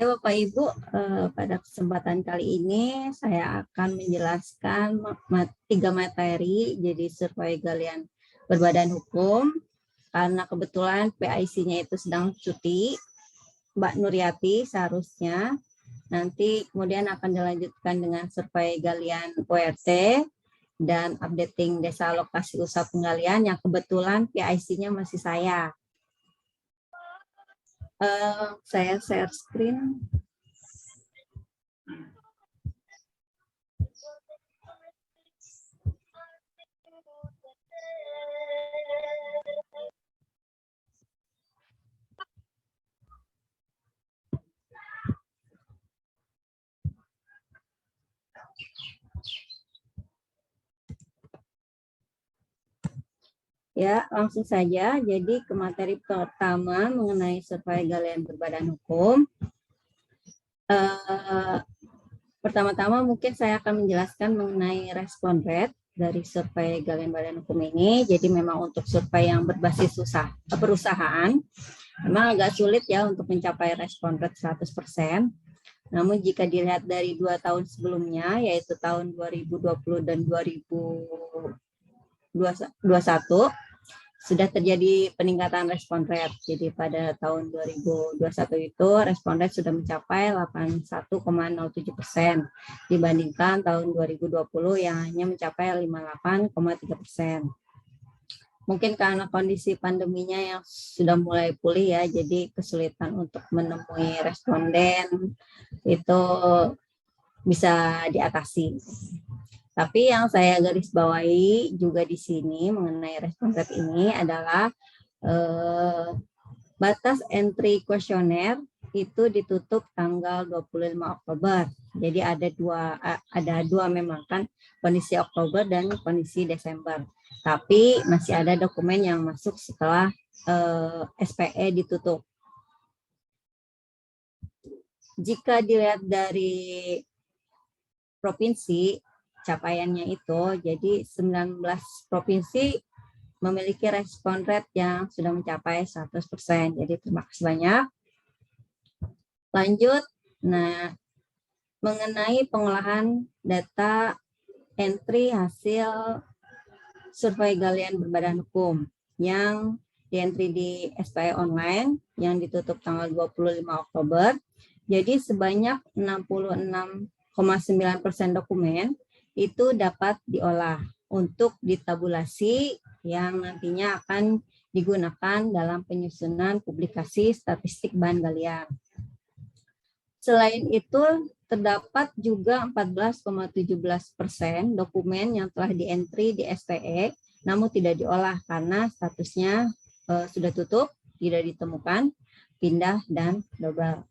Bapak Ibu, pada kesempatan kali ini saya akan menjelaskan 3 materi jadi survei galian berbadan hukum. Karena kebetulan PIC-nya itu sedang cuti, Mbak Nuryati seharusnya nanti kemudian akan dilanjutkan dengan survei galian ORT dan updating desa lokasi usaha penggalian yang kebetulan PIC-nya masih saya. Saya share screen. Ya, langsung saja. Jadi ke materi pertama mengenai survei galian berbadan hukum. Pertama-tama mungkin saya akan menjelaskan mengenai respon rate dari survei galian badan hukum ini. Jadi memang untuk survei yang berbasis perusahaan, memang agak sulit ya untuk mencapai respon rate 100%. Namun jika dilihat dari 2 tahun sebelumnya, yaitu tahun 2020 dan 2021, sudah terjadi peningkatan respon rate. Jadi pada tahun 2021 itu respon rate sudah mencapai 81,07% dibandingkan tahun 2020 yang hanya mencapai 58,3%. Mungkin karena kondisi pandeminya yang sudah mulai pulih ya, jadi kesulitan untuk menemui responden itu bisa diatasi. Tapi yang saya garis bawahi juga di sini mengenai respon rate ini adalah batas entry kuesioner itu ditutup tanggal 25 Oktober. Jadi ada dua memang kan, kondisi Oktober dan kondisi Desember. Tapi masih ada dokumen yang masuk setelah SPE ditutup. Jika dilihat dari provinsi, capaiannya itu, jadi 19 provinsi memiliki respon rate yang sudah mencapai 100%. Jadi terima kasih banyak. Lanjut, nah mengenai pengolahan data entry hasil survei galian berbadan hukum yang di-entry di SPE online yang ditutup tanggal 25 Oktober. Jadi sebanyak 66,9% dokumen itu dapat diolah untuk ditabulasi yang nantinya akan digunakan dalam penyusunan publikasi statistik bahan galian. Selain itu, terdapat juga 14,17% dokumen yang telah di-entry di SPE, namun tidak diolah karena statusnya sudah tutup, tidak ditemukan, pindah, dan double.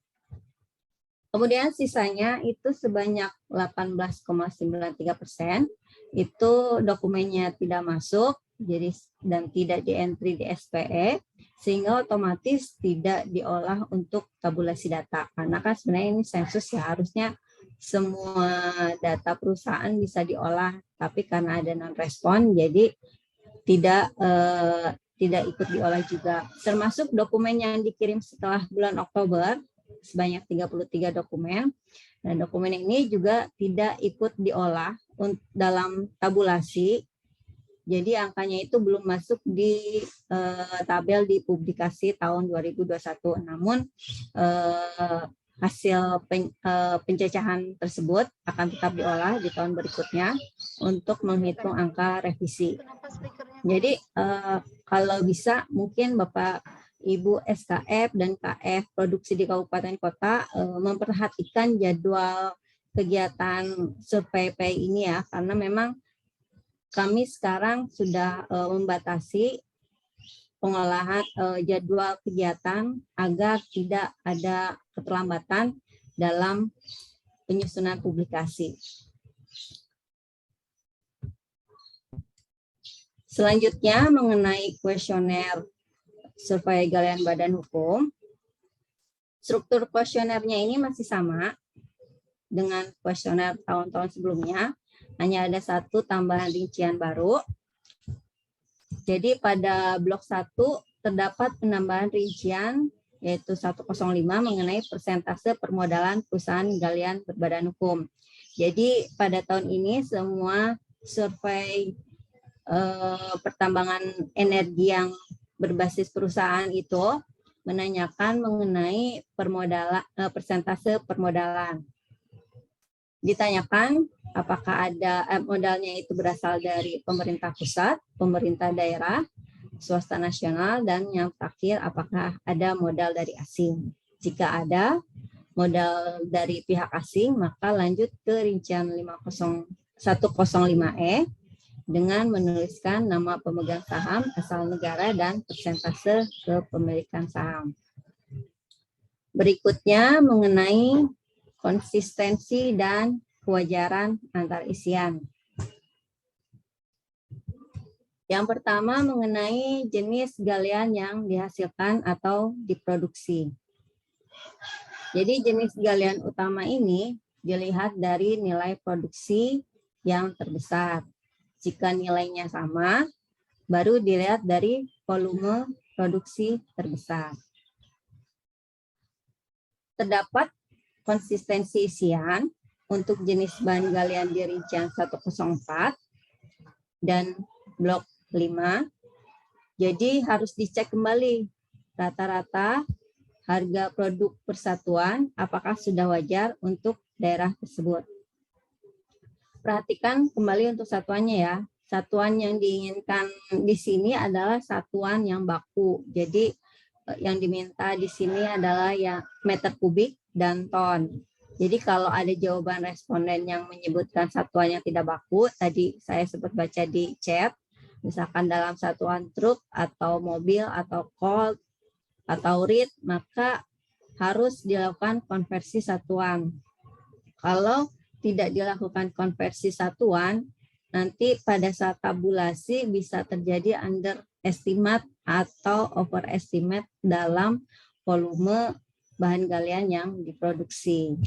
Kemudian sisanya itu sebanyak 18,93% itu dokumennya tidak masuk, jadi dan tidak di-entry di SPE, sehingga otomatis tidak diolah untuk tabulasi data. Karena kan sebenarnya ini sensus ya, harusnya semua data perusahaan bisa diolah, tapi karena ada non-respon, jadi tidak ikut diolah juga. Termasuk dokumen yang dikirim setelah bulan Oktober, sebanyak 33 dokumen. Dan dokumen ini juga tidak ikut diolah dalam tabulasi. Jadi angkanya itu belum masuk di tabel di publikasi tahun 2021. Namun hasil pencacahan tersebut akan tetap diolah di tahun berikutnya untuk menghitung angka revisi. Jadi kalau bisa mungkin Bapak Ibu SKF dan KF produksi di kabupaten kota memperhatikan jadwal kegiatan survei PI ini ya, karena memang kami sekarang sudah membatasi pengolahan jadwal kegiatan agar tidak ada keterlambatan dalam penyusunan publikasi. Selanjutnya mengenai kuesioner survei galian badan hukum. Struktur kuesionernya ini masih sama dengan kuesioner tahun-tahun sebelumnya, hanya ada satu tambahan rincian baru. Jadi pada blok 1 terdapat penambahan rincian yaitu 105 mengenai persentase permodalan perusahaan galian berbadan hukum. Jadi pada tahun ini semua survei pertambangan energi yang berbasis perusahaan itu menanyakan mengenai persentase permodalan. Ditanyakan apakah ada modalnya itu berasal dari pemerintah pusat, pemerintah daerah, swasta nasional, dan yang terakhir apakah ada modal dari asing. Jika ada modal dari pihak asing, maka lanjut ke rincian 105E dengan menuliskan nama pemegang saham, asal negara, dan persentase kepemilikan saham. Berikutnya mengenai konsistensi dan kewajaran antar isian. Yang pertama mengenai jenis galian yang dihasilkan atau diproduksi. Jadi jenis galian utama ini dilihat dari nilai produksi yang terbesar. Jika nilainya sama, baru dilihat dari volume produksi terbesar. Terdapat konsistensi isian untuk jenis bahan galian di rincian 104 dan blok 5. Jadi harus dicek kembali rata-rata harga produk persatuan apakah sudah wajar untuk daerah tersebut. Perhatikan kembali untuk satuannya ya. Satuan yang diinginkan di sini adalah satuan yang baku. Jadi yang diminta di sini adalah ya meter kubik dan ton. Jadi kalau ada jawaban responden yang menyebutkan satuan yang tidak baku, tadi saya sempat baca di chat, misalkan dalam satuan truk atau mobil atau colt atau rit, maka harus dilakukan konversi satuan. Kalau tidak dilakukan konversi satuan, nanti pada saat tabulasi bisa terjadi underestimate atau overestimate dalam volume bahan galian yang diproduksi.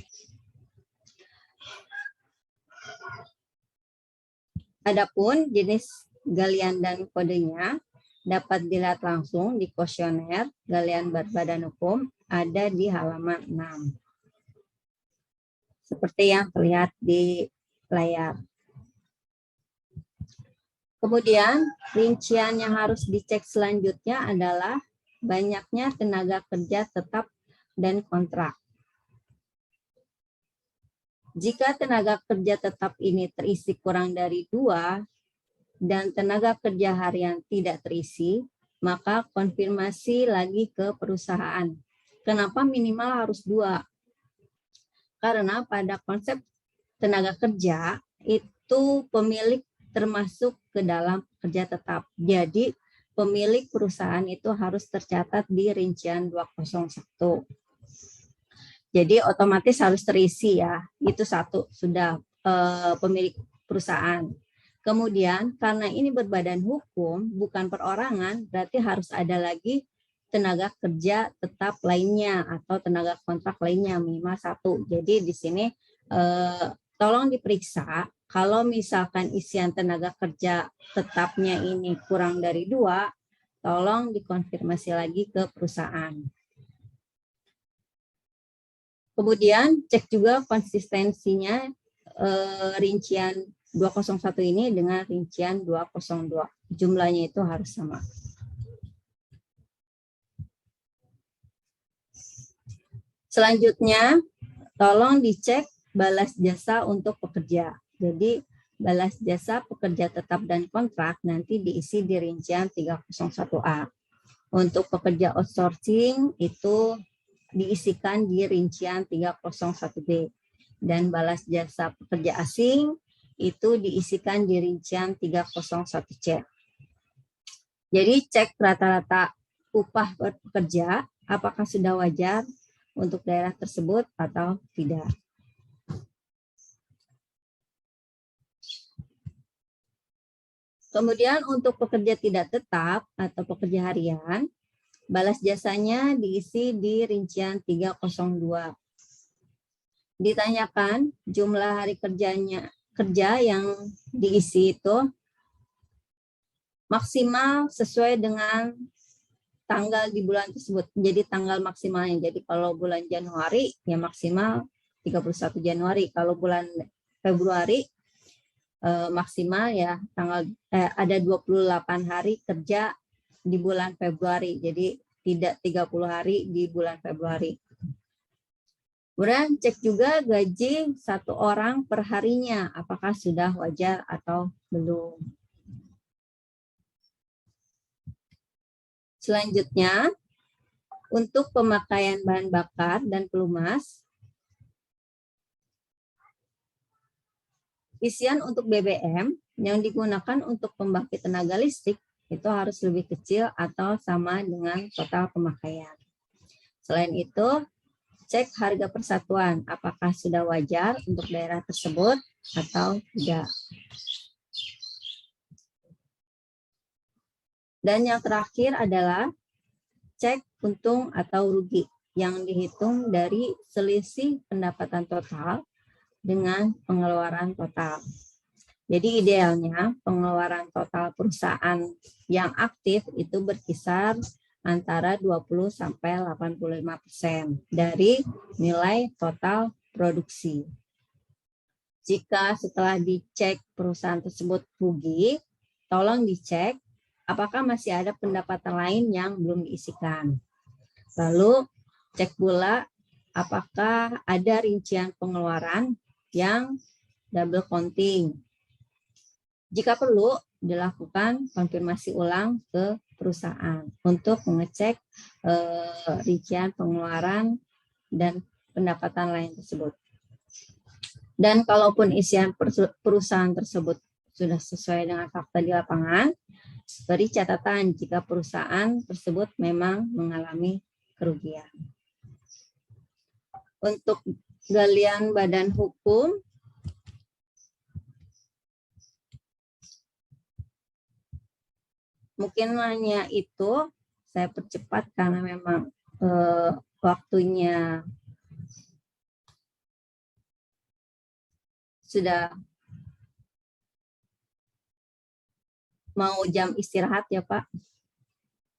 Adapun jenis galian dan kodenya dapat dilihat langsung di kuesioner galian berbadan hukum ada di halaman 6. Seperti yang terlihat di layar. Kemudian rincian yang harus dicek selanjutnya adalah banyaknya tenaga kerja tetap dan kontrak. Jika tenaga kerja tetap ini terisi kurang dari 2 dan tenaga kerja harian tidak terisi, maka konfirmasi lagi ke perusahaan. Kenapa minimal harus 2? Karena pada konsep tenaga kerja itu pemilik termasuk ke dalam kerja tetap. Jadi pemilik perusahaan itu harus tercatat di rincian 201. Jadi otomatis harus terisi ya. Itu satu sudah pemilik perusahaan. Kemudian karena ini berbadan hukum bukan perorangan, berarti harus ada lagi tenaga kerja tetap lainnya atau tenaga kontrak lainnya minimal 1. Jadi di sini tolong diperiksa kalau misalkan isian tenaga kerja tetapnya ini kurang dari 2, tolong dikonfirmasi lagi ke perusahaan. Kemudian cek juga konsistensinya rincian 201 ini dengan rincian 202. Jumlahnya itu harus sama. Selanjutnya, tolong dicek balas jasa untuk pekerja. Jadi balas jasa pekerja tetap dan kontrak nanti diisi di rincian 301A. Untuk pekerja outsourcing itu diisikan di rincian 301B. Dan balas jasa pekerja asing itu diisikan di rincian 301C. Jadi cek rata-rata upah per pekerja apakah sudah wajar untuk daerah tersebut atau tidak. Kemudian untuk pekerja tidak tetap atau pekerja harian, balas jasanya diisi di rincian 302. Ditanyakan jumlah hari kerja yang diisi itu maksimal sesuai dengan tanggal di bulan tersebut. Jadi tanggal maksimalnya. Jadi kalau bulan Januari ya maksimal 31 Januari. Kalau bulan Februari maksimal ya ada 28 hari kerja di bulan Februari. Jadi tidak 30 hari di bulan Februari. Kemudian cek juga gaji satu orang per harinya, apakah sudah wajar atau belum. Selanjutnya, untuk pemakaian bahan bakar dan pelumas, isian untuk BBM yang digunakan untuk pembangkit tenaga listrik itu harus lebih kecil atau sama dengan total pemakaian. Selain itu, cek harga persatuan, apakah sudah wajar untuk daerah tersebut atau tidak. Dan yang terakhir adalah cek untung atau rugi yang dihitung dari selisih pendapatan total dengan pengeluaran total. Jadi idealnya pengeluaran total perusahaan yang aktif itu berkisar antara 20-85% dari nilai total produksi. Jika setelah dicek perusahaan tersebut rugi, tolong dicek apakah masih ada pendapatan lain yang belum diisikan. Lalu cek pula apakah ada rincian pengeluaran yang double counting. Jika perlu, dilakukan konfirmasi ulang ke perusahaan untuk mengecek rincian pengeluaran dan pendapatan lain tersebut. Dan kalaupun isian perusahaan tersebut sudah sesuai dengan fakta di lapangan, beri catatan jika perusahaan tersebut memang mengalami kerugian. Untuk galian badan hukum, mungkin hanya itu, saya percepat karena memang waktunya sudah mau jam istirahat ya Pak.